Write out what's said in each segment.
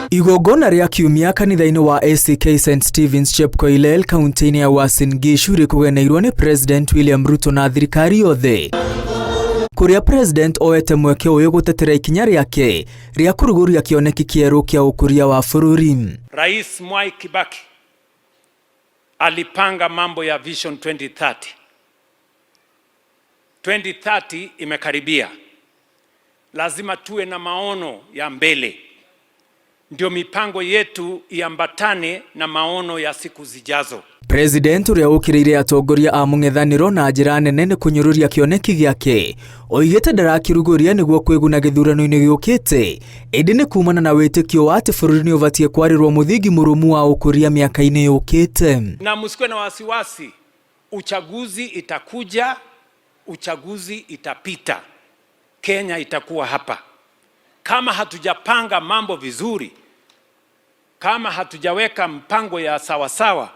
Igongona ria kiumia kanitha-ini wa ACK St Stephen's Chepkoilel kaunti-ini ya Uasin Gishu rikugeneirwo ni President William Ruto na thirikari yothe. Kuria President oete mweke uyu gutetera ikinya riake ria kuruguria kioneki kieru kia ukuria wa bururi. Rais Mwai Kibaki alipanga mambo ya Vision 2030. 2030 imekaribia. Lazima tuwe na maono ya mbele. Ndio mipango yetu iambatane na maono ya siku zijazo. President uria ukiriire atongoria a mung'ethaniro na njira nene ni kunyururia kioneki giake oigite ndarakiruguria niguo kwiguna githurano-ini giukite indi ni kumana na witikio wa ati bururi ni ubatie kwarirwo muthingi murumu wa ukuria miaka-ini yukite. Na musikwe na wasiwasi, uchaguzi itakuja, uchaguzi itapita, Kenya itakuwa hapa. Kama hatujapanga mambo vizuri, kama hatujaweka mpango ya sawasawa,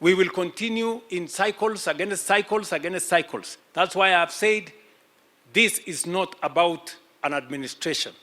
we will continue in cycles against cycles against cycles. That's why I have said this is not about an administration.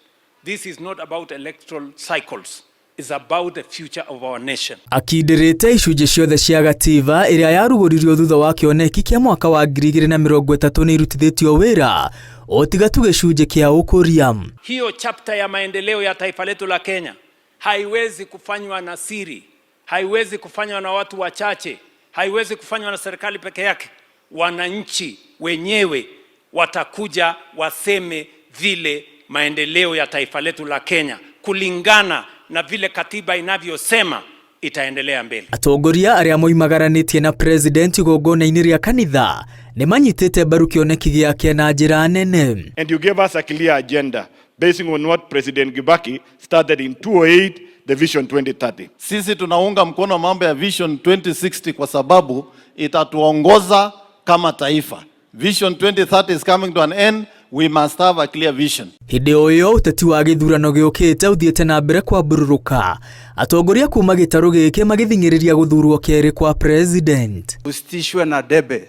This is not about electoral cycles. It's about the future of our nation. Akidirite icunjĩ ciothe cia gatiba iria yarugũririo thutha wa kĩoneki kĩa mwaka wa 2030 ni irutithĩtio wĩra otiga tu gĩcunjĩ kĩa ũkũria. Hiyo chapter ya maendeleo ya taifa letu la Kenya haiwezi kufanywa na siri, haiwezi kufanywa na watu wachache, haiwezi kufanywa na serikali peke yake. Wananchi wenyewe watakuja waseme vile maendeleo ya taifa letu la Kenya kulingana na vile katiba inavyosema itaendelea mbele. Atongoria aria moimagaranĩtie na President igongona-inĩ ria kanitha ni manyitĩte mbaru kĩoneki gĩake na njĩra nene. And you gave us a clear agenda basing on what President Kibaki started in 2008, the Vision 2030. Sisi tunaunga mkono mambo ya Vision 2060 kwa sababu itatuongoza kama taifa. Vision 2030 is coming to an end. We must have a clear vision. Hĩndĩ ũyũ ũteti wa gĩthurano gĩũkĩte ũthiĩte na mbere kwambũrũrũka. Atongoria kuma gĩtarũ gĩkĩ magĩthing'ĩrĩria gũthurwo kerĩ kwa President. Usitishwe na debe,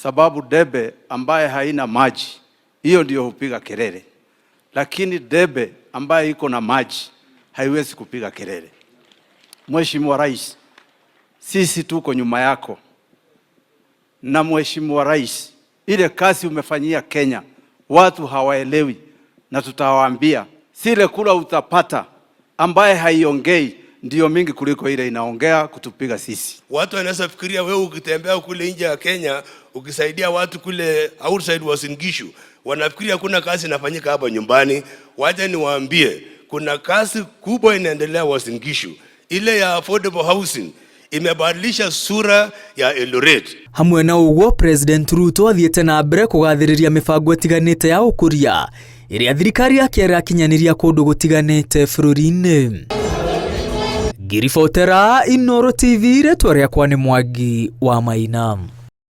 sababu debe ambaye haina maji hiyo ndio hupiga kelele, lakini debe ambaye iko na maji haiwezi kupiga kelele. Mheshimiwa Rais, sisi tuko nyuma yako, na Mheshimiwa Rais, ile kazi umefanyia Kenya watu hawaelewi, na tutawaambia sile kula utapata ambaye haiongei ndio mingi kuliko ile inaongea kutupiga sisi. Watu wanaweza fikiria wewe ukitembea kule nje ya Kenya ukisaidia watu kule outside Uasin Gishu wanafikiria kuna kazi inafanyika hapa nyumbani. Wacha niwaambie kuna kazi kubwa inaendelea Uasin Gishu. Ile ya affordable housing imebadilisha sura ya Eldoret. Hamwe na uguo President Ruto athiĩte na mbere kũgathĩrĩria mĩbango ĩtiganĩte ya ũkũria ĩrĩa thirikari yake ĩrakinyaniria kũndũ gũtiganĩte bũrũri-inĩ. Ngiribotera Inooro TV, rĩtwa rĩakwa nĩ Mwangi wa Maina.